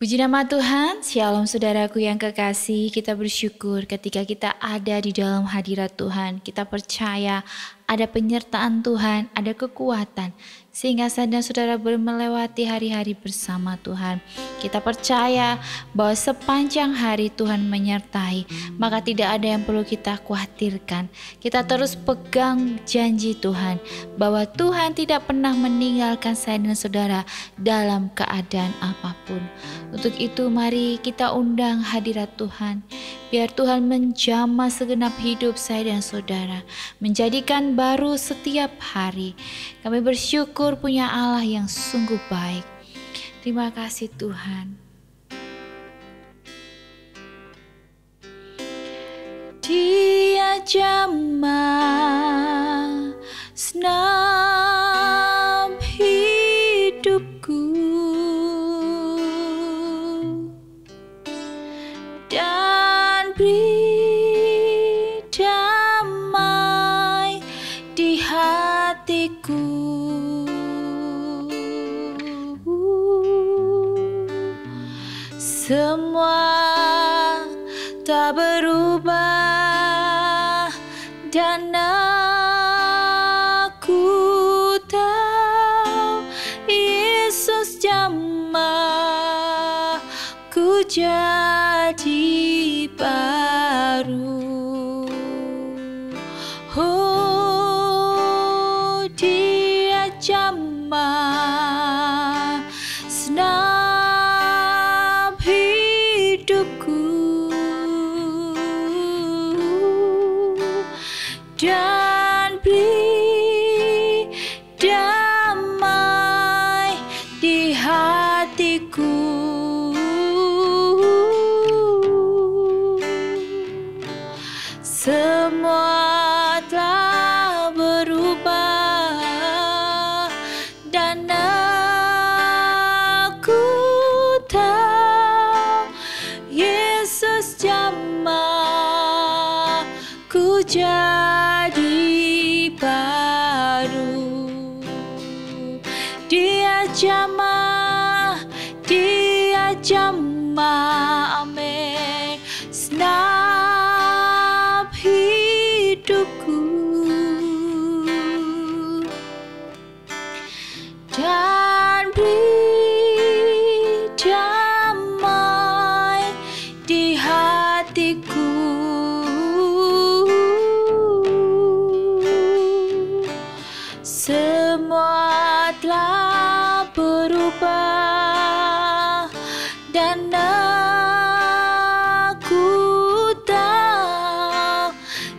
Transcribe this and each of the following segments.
Puji nama Tuhan, Shalom saudaraku yang kekasih. Kita bersyukur ketika kita ada di dalam hadirat Tuhan. Kita percaya ada penyertaan Tuhan, ada kekuatan, sehingga saya dan saudara boleh melewati hari-hari bersama Tuhan. Kita percaya bahwa sepanjang hari Tuhan menyertai, maka tidak ada yang perlu kita khawatirkan. Kita terus pegang janji Tuhan, bahwa Tuhan tidak pernah meninggalkan saya dan saudara dalam keadaan apapun. Untuk itu mari kita undang hadirat Tuhan, biar Tuhan menjamah segenap hidup saya dan saudara, menjadikan baru setiap hari. Kami bersyukur punya Allah yang sungguh baik. Terima kasih Tuhan. Dia jamah senam hidupku dan beri damai di hatiku. Semua tak berubah dan aku tahu Yesus jamah ku jadi baru. Oh, Dia jamah senam hidupku dan beri damai di hatiku. Semua telah berubah dan aku tahu Yesus jamah ku jadi baru. Dia jamah, amin, senam hidupku dan beri damai di hatiku. Semua telah berubah dan aku tahu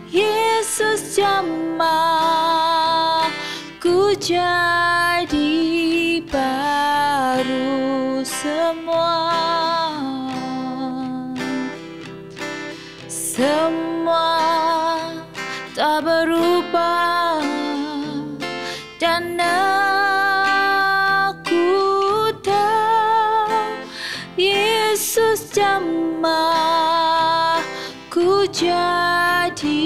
Yesus jamah ku jadi baru. Semua tak berubah dan aku tahu Yesus jamah ku jadi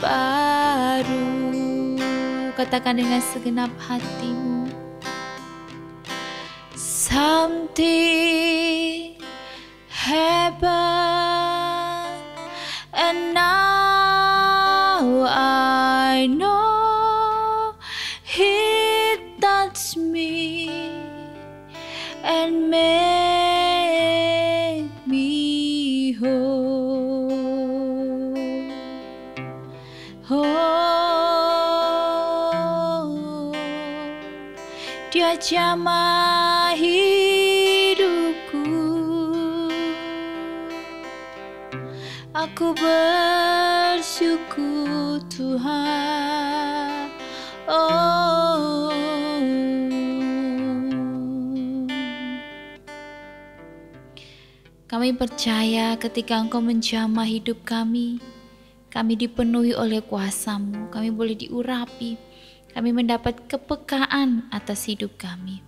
baru. Katakan dengan segenap hatimu. Something happened and now I know He touched me and made me whole. Oh, Dia jamah hidupku. Aku bersyukur Tuhan. Oh, kami percaya ketika Engkau menjamah hidup kami dipenuhi oleh kuasa-Mu, kami boleh diurapi, kami mendapat kepekaan atas hidup kami.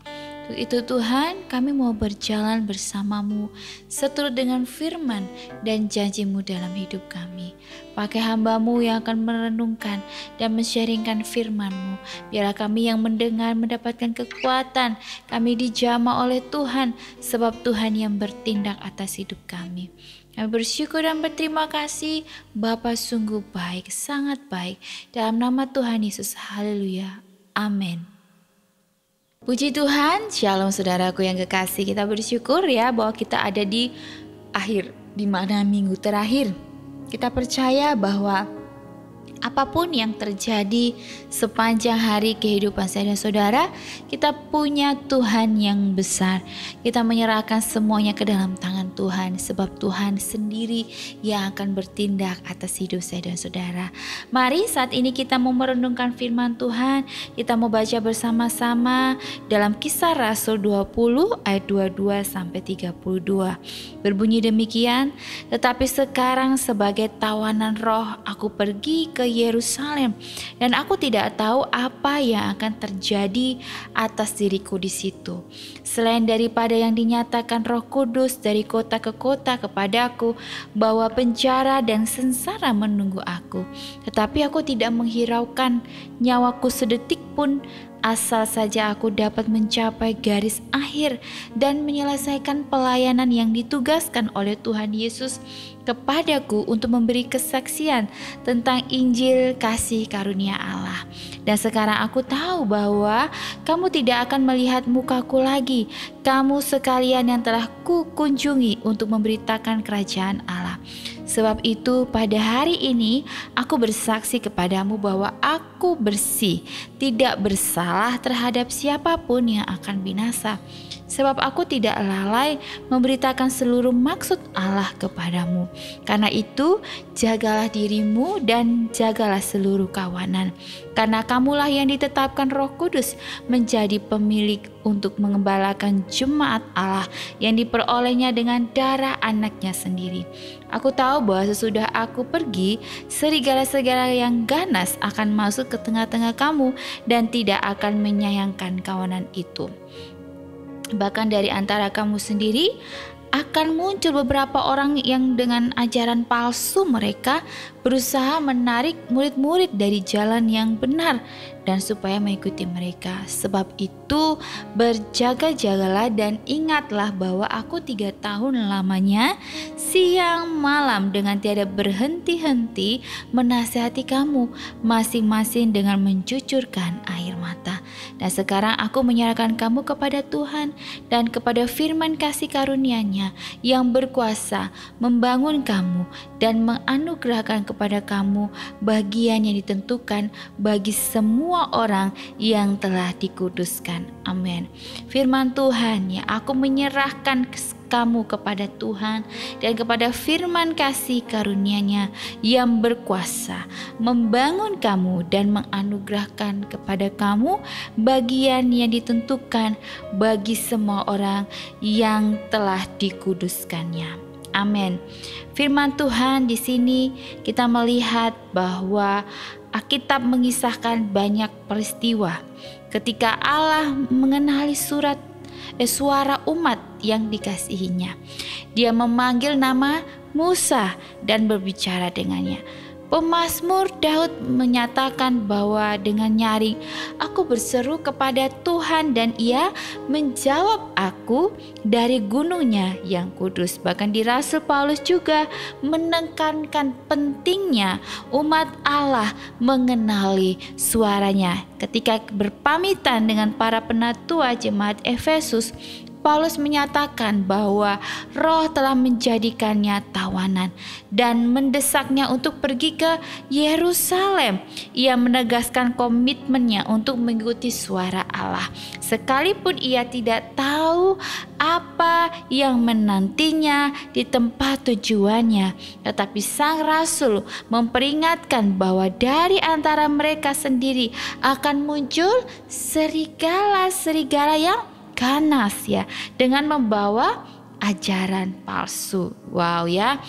Untuk itu Tuhan, kami mau berjalan bersama-Mu seturut dengan firman dan janji-Mu dalam hidup kami. Pakai hamba-Mu yang akan merenungkan dan men-sharingkan firman-Mu. Biarlah kami yang mendengar mendapatkan kekuatan. Kami dijamah oleh Tuhan, sebab Tuhan yang bertindak atas hidup kami. Kami bersyukur dan berterima kasih, Bapa sungguh baik, sangat baik. Dalam nama Tuhan Yesus, haleluya, amin. Puji Tuhan, shalom saudaraku yang kekasih. Kita bersyukur ya bahwa kita ada di akhir, di mana minggu terakhir. Kita percaya bahwa apapun yang terjadi sepanjang hari kehidupan saya dan saudara, kita punya Tuhan yang besar. Kita menyerahkan semuanya ke dalam tangan Tuhan, sebab Tuhan sendiri yang akan bertindak atas hidup saya dan saudara. Mari saat ini kita mau merenungkan firman Tuhan. Kita mau baca bersama-sama dalam Kisah Rasul 20 ayat 22 sampai 32. Berbunyi demikian, tetapi sekarang sebagai tawanan roh aku pergi ke Yerusalem, dan aku tidak tahu apa yang akan terjadi atas diriku di situ, selain daripada yang dinyatakan Roh Kudus dari kota ke kota kepadaku, bahwa penjara dan sengsara menunggu aku. Tetapi aku tidak menghiraukan nyawaku sedetik pun, asal saja aku dapat mencapai garis akhir dan menyelesaikan pelayanan yang ditugaskan oleh Tuhan Yesus kepadaku untuk memberi kesaksian tentang Injil kasih karunia Allah. Dan sekarang aku tahu bahwa kamu tidak akan melihat mukaku lagi, kamu sekalian yang telah kukunjungi untuk memberitakan kerajaan Allah. Sebab itu pada hari ini aku bersaksi kepadamu bahwa aku bersih, tidak bersalah terhadap siapapun yang akan binasa. Sebab aku tidak lalai memberitakan seluruh maksud Allah kepadamu. Karena itu jagalah dirimu dan jagalah seluruh kawanan. Karena kamulah yang ditetapkan Roh Kudus menjadi pemilik untuk mengembalakan jemaat Allah yang diperolehnya dengan darah anaknya sendiri. Aku tahu bahwa sesudah aku pergi, serigala-serigala yang ganas akan masuk ke tengah-tengah kamu dan tidak akan menyayangkan kawanan itu. Bahkan dari antara kamu sendiri akan muncul beberapa orang yang dengan ajaran palsu mereka berusaha menarik murid-murid dari jalan yang benar dan supaya mengikuti mereka. Sebab itu berjaga-jagalah dan ingatlah bahwa aku 3 tahun lamanya siang malam dengan tiada berhenti-henti menasihati kamu masing-masing dengan mencucurkan air mata. Dan sekarang aku menyerahkan kamu kepada Tuhan dan kepada firman kasih karunia-Nya yang berkuasa membangun kamu dan menganugerahkan kepada kamu bagian yang ditentukan bagi semua orang yang telah dikuduskan. Amin. Firman Tuhan, ya, aku menyerahkan kamu kepada Tuhan dan kepada firman kasih karunia-Nya yang berkuasa membangun kamu dan menganugerahkan kepada kamu bagian yang ditentukan bagi semua orang yang telah dikuduskannya. Amin. Firman Tuhan di sini kita melihat bahwa Alkitab mengisahkan banyak peristiwa ketika Allah mengenali suara umat yang dikasihinya. Dia memanggil nama Musa dan berbicara dengannya. Pemazmur Daud menyatakan bahwa dengan nyaring aku berseru kepada Tuhan dan Ia menjawab aku dari gunungnya yang kudus. Bahkan di Rasul Paulus juga menekankan pentingnya umat Allah mengenali suaranya. Ketika berpamitan dengan para penatua jemaat Efesus, Paulus menyatakan bahwa Roh telah menjadikannya tawanan dan mendesaknya untuk pergi ke Yerusalem. Ia menegaskan komitmennya untuk mengikuti suara Allah, sekalipun ia tidak tahu apa yang menantinya di tempat tujuannya. Tetapi sang rasul memperingatkan bahwa dari antara mereka sendiri akan muncul serigala-serigala yang ganas, ya, dengan membawa ajaran palsu. Wow, ya.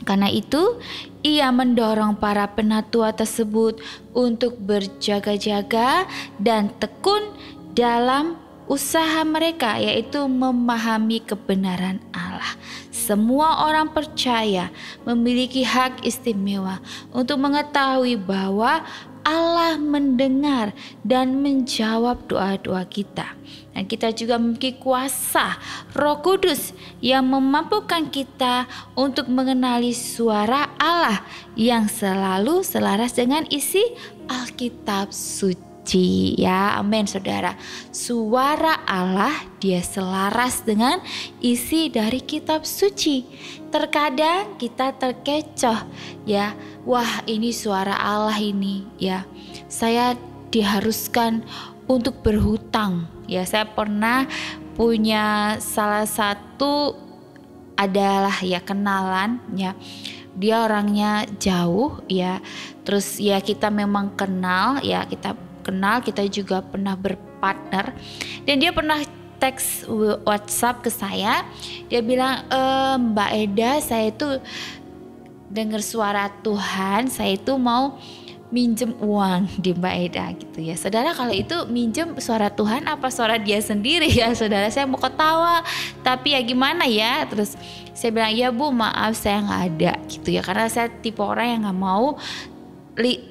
Karena itu ia mendorong para penatua tersebut untuk berjaga-jaga dan tekun dalam usaha mereka yaitu memahami kebenaran Allah. Semua orang percaya memiliki hak istimewa untuk mengetahui bahwa Allah mendengar dan menjawab doa-doa kita. Dan kita juga memiliki kuasa Roh Kudus yang memampukan kita untuk mengenali suara Allah yang selalu selaras dengan isi Alkitab suci. Ya, amin saudara. Suara Allah dia selaras dengan isi dari kitab suci. Terkadang kita terkecoh, ya, wah ini suara Allah ini, ya. Saya diharuskan untuk berhutang. Ya, saya pernah punya salah satu adalah ya kenalan, ya. Dia orangnya jauh, ya. Terus ya kita memang kenal, ya kita kenal, kita juga pernah berpartner. Dan dia pernah teks WhatsApp ke saya. Dia bilang, Mbak Eda, saya itu dengar suara Tuhan, saya itu mau minjem uang di Mbak Eda gitu ya. Saudara, kalau itu minjem suara Tuhan apa suara dia sendiri ya saudara? Saya mau ketawa tapi ya gimana ya. Terus saya bilang, ya Bu maaf saya gak ada gitu ya. Karena saya tipe orang yang gak mau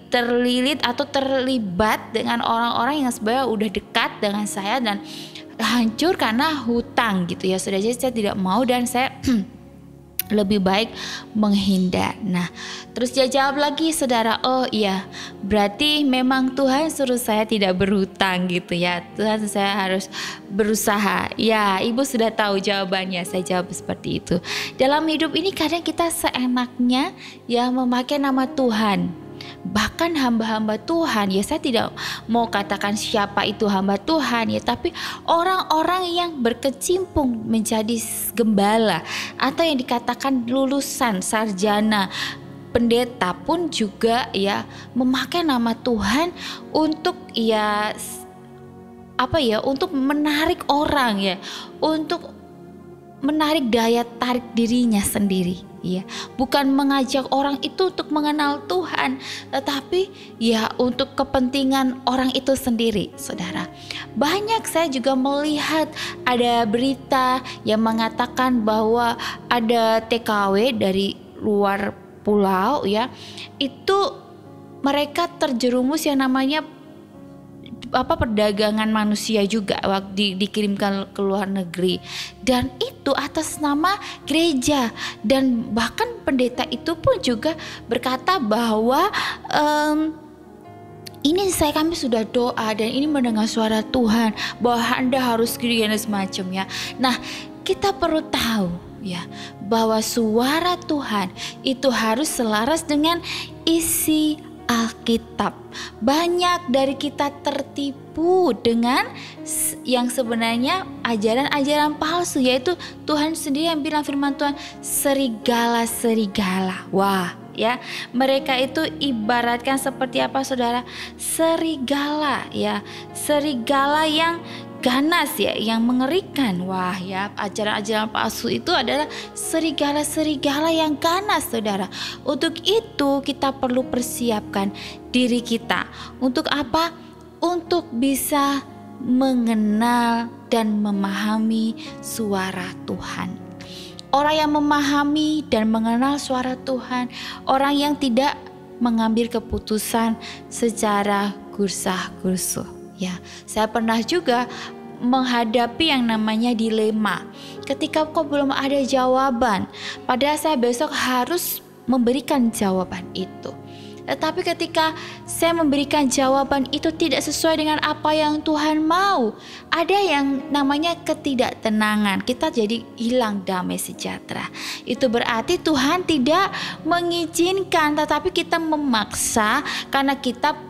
terlilit atau terlibat dengan orang-orang yang sebenarnya udah dekat dengan saya dan hancur karena hutang gitu ya saudara. Jadi saya tidak mau dan saya lebih baik menghindar. Nah, terus dia jawab lagi saudara, oh iya berarti memang Tuhan suruh saya tidak berhutang gitu ya. Tuhan saya harus berusaha. Ya, ibu sudah tahu jawabannya. Saya jawab seperti itu. Dalam hidup ini kadang kita seenaknya ya memakai nama Tuhan. Bahkan hamba-hamba Tuhan, ya saya tidak mau katakan siapa itu hamba Tuhan ya, tapi orang-orang yang berkecimpung menjadi gembala atau yang dikatakan lulusan sarjana pendeta pun juga ya memakai nama Tuhan untuk ya apa ya, untuk menarik orang ya, untuk menarik daya tarik dirinya sendiri ya, bukan mengajak orang itu untuk mengenal Tuhan, tetapi ya untuk kepentingan orang itu sendiri. Saudara, banyak saya juga melihat ada berita yang mengatakan bahwa ada TKW dari luar pulau ya, itu mereka terjerumus yang namanya perdagangan manusia juga waktu dikirimkan ke luar negeri, dan itu atas nama gereja. Dan bahkan pendeta itu pun juga berkata bahwa kami sudah doa dan ini mendengar suara Tuhan bahwa Anda harus gini dan semacamnya. Nah, kita perlu tahu ya bahwa suara Tuhan itu harus selaras dengan isi Alkitab. Banyak dari kita tertipu dengan yang sebenarnya ajaran-ajaran palsu, yaitu Tuhan sendiri yang bilang firman Tuhan serigala-serigala. Wah ya, mereka itu ibaratkan seperti apa saudara? Serigala ya, serigala yang ganas ya, yang mengerikan. Wah ya, ajaran-ajaran palsu itu adalah serigala-serigala yang ganas saudara. Untuk itu kita perlu persiapkan diri kita. Untuk apa? Untuk bisa mengenal dan memahami suara Tuhan. Orang yang memahami dan mengenal suara Tuhan, orang yang tidak mengambil keputusan secara gursa-gursu. Ya, saya pernah juga menghadapi yang namanya dilema. Ketika kok belum ada jawaban, padahal saya besok harus memberikan jawaban itu. Tetapi ketika saya memberikan jawaban itu tidak sesuai dengan apa yang Tuhan mau, ada yang namanya ketidaktenangan. Kita jadi hilang damai sejahtera. Itu berarti Tuhan tidak mengizinkan, tetapi kita memaksa karena kita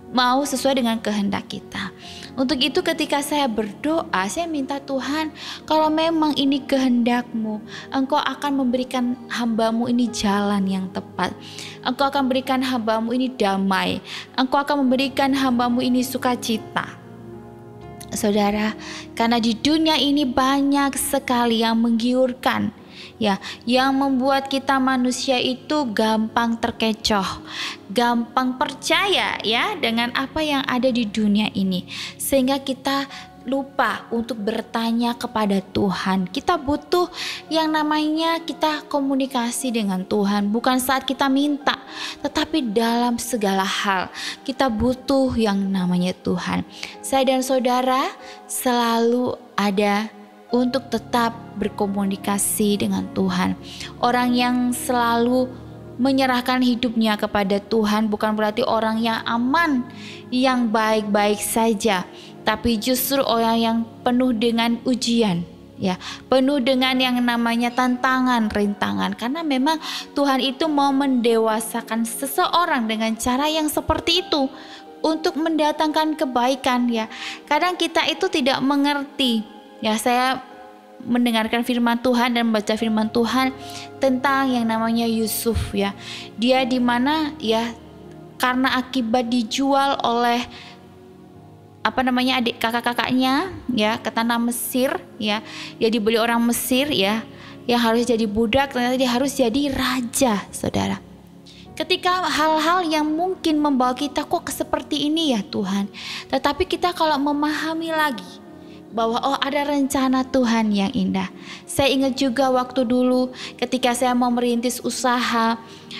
mau sesuai dengan kehendak kita. Untuk itu ketika saya berdoa, saya minta Tuhan, kalau memang ini kehendak-Mu, Engkau akan memberikan hamba-Mu ini jalan yang tepat. Engkau akan berikan hamba-Mu ini damai. Engkau akan memberikan hamba-Mu ini sukacita. Saudara, karena di dunia ini banyak sekali yang menggiurkan, ya, yang membuat kita manusia itu gampang terkecoh, gampang percaya ya dengan apa yang ada di dunia ini, sehingga kita lupa untuk bertanya kepada Tuhan. Kita butuh yang namanya kita komunikasi dengan Tuhan, bukan saat kita minta, tetapi dalam segala hal kita butuh yang namanya Tuhan. Saya dan saudara selalu ada untuk tetap berkomunikasi dengan Tuhan. Orang yang selalu menyerahkan hidupnya kepada Tuhan bukan berarti orang yang aman, yang baik-baik saja, tapi justru orang yang penuh dengan ujian, ya, penuh dengan yang namanya tantangan, rintangan. Karena memang Tuhan itu mau mendewasakan seseorang dengan cara yang seperti itu untuk mendatangkan kebaikan, ya. Kadang kita itu tidak mengerti, ya. Saya mendengarkan firman Tuhan dan membaca firman Tuhan tentang yang namanya Yusuf, ya. Dia di mana, ya, karena akibat dijual oleh adik kakak-kakaknya, ya, ke tanah Mesir, ya. Dia dibeli orang Mesir, ya, yang harus jadi budak, ternyata dia harus jadi raja, saudara. Ketika hal-hal yang mungkin membawa kita kok seperti ini, ya Tuhan, tetapi kita kalau memahami lagi bahwa ada rencana Tuhan yang indah. Saya ingat juga waktu dulu ketika saya mau merintis usaha,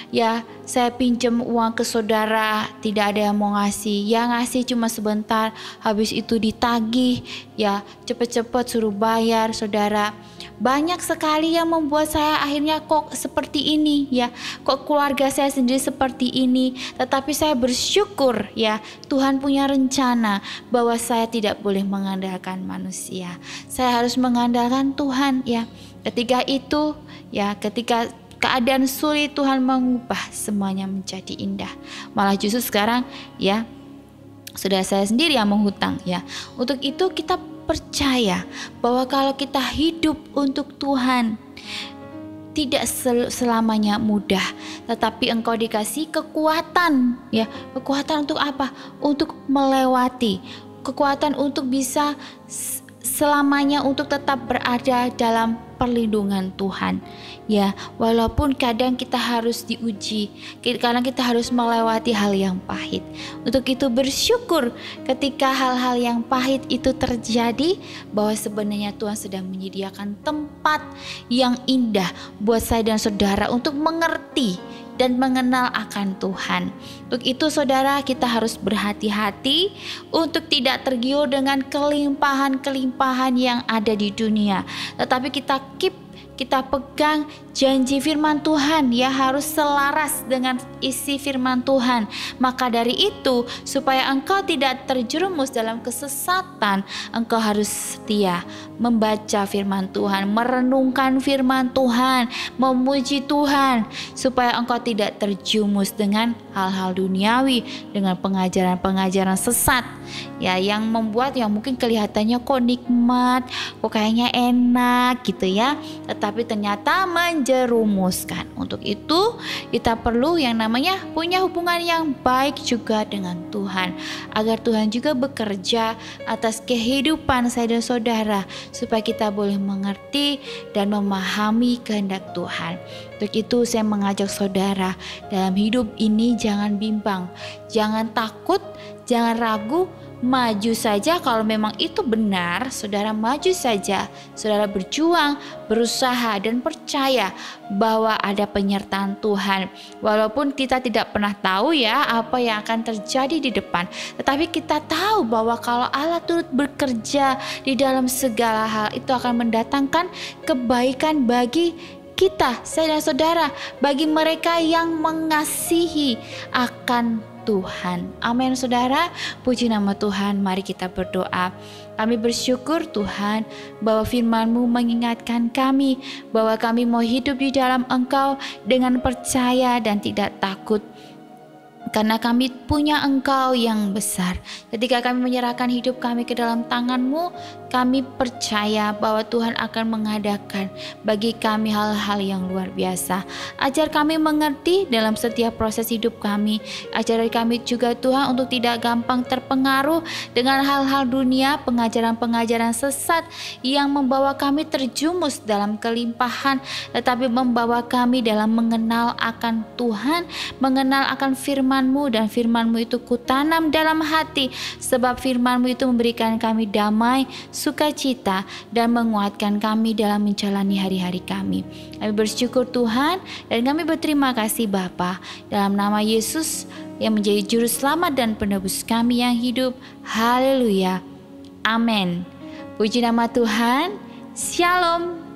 ya, saya pinjam uang ke saudara, tidak ada yang mau ngasih. Yang ngasih cuma sebentar, habis itu ditagih, ya, cepet-cepet suruh bayar, saudara. Banyak sekali yang membuat saya akhirnya kok seperti ini, ya. Kok keluarga saya sendiri seperti ini. Tetapi saya bersyukur, ya, Tuhan punya rencana bahwa saya tidak boleh mengandalkan manusia. Saya harus mengandalkan Tuhan, ya. Ketika itu, ya, ketika keadaan sulit, Tuhan mengubah semuanya menjadi indah. Malah justru sekarang, ya, sudah saya sendiri yang menghutang, ya. Untuk itu kita percaya bahwa kalau kita hidup untuk Tuhan tidak selamanya mudah, tetapi engkau dikasih kekuatan, ya. Kekuatan untuk apa? Untuk melewati, kekuatan untuk bisa selamanya untuk tetap berada dalam perlindungan Tuhan, ya. Walaupun kadang kita harus diuji, kadang kita harus melewati hal yang pahit. Untuk itu bersyukur ketika hal-hal yang pahit itu terjadi, bahwa sebenarnya Tuhan sedang menyediakan tempat yang indah buat saya dan saudara untuk mengerti dan mengenal akan Tuhan. Untuk itu saudara, kita harus berhati-hati untuk tidak tergiur dengan kelimpahan-kelimpahan yang ada di dunia, tetapi kita pegang janji firman Tuhan, ya, harus selaras dengan isi firman Tuhan. Maka dari itu, supaya engkau tidak terjerumus dalam kesesatan, engkau harus setia membaca firman Tuhan, merenungkan firman Tuhan, memuji Tuhan, supaya engkau tidak terjerumus dengan hal-hal duniawi, dengan pengajaran-pengajaran sesat, ya, yang membuat yang mungkin kelihatannya kok nikmat, kok kayaknya enak gitu, ya, tetapi ternyata menjerumuskan. Untuk itu kita perlu yang namanya punya hubungan yang baik juga dengan Tuhan, agar Tuhan juga bekerja atas kehidupan saya dan saudara, supaya kita boleh mengerti dan memahami kehendak Tuhan. Untuk itu saya mengajak saudara, dalam hidup ini jangan bimbang, jangan takut, jangan ragu, maju saja. Kalau memang itu benar, saudara maju saja. Saudara berjuang, berusaha, dan percaya bahwa ada penyertaan Tuhan. Walaupun kita tidak pernah tahu, ya, apa yang akan terjadi di depan, tetapi kita tahu bahwa kalau Allah turut bekerja di dalam segala hal, itu akan mendatangkan kebaikan bagi kita, saya dan saudara, bagi mereka yang mengasihi akan Tuhan. Amin, saudara. Puji nama Tuhan. Mari kita berdoa. Kami bersyukur Tuhan bahwa firman-Mu mengingatkan kami bahwa kami mau hidup di dalam Engkau dengan percaya dan tidak takut, karena kami punya Engkau yang besar. Ketika kami menyerahkan hidup kami ke dalam tangan-Mu, kami percaya bahwa Tuhan akan mengadakan bagi kami hal-hal yang luar biasa. Ajar kami mengerti dalam setiap proses hidup kami. Ajar kami juga Tuhan untuk tidak gampang terpengaruh dengan hal-hal dunia, pengajaran-pengajaran sesat yang membawa kami terjumus dalam kelimpahan, tetapi membawa kami dalam mengenal akan Tuhan, mengenal akan firman firman-Mu, dan firman-Mu itu kutanam dalam hati, sebab firman-Mu itu memberikan kami damai, sukacita, dan menguatkan kami dalam menjalani hari-hari kami. Kami bersyukur Tuhan, dan kami berterima kasih Bapa, dalam nama Yesus yang menjadi juru selamat dan penebus kami yang hidup. Haleluya. Amin. Puji nama Tuhan. Shalom.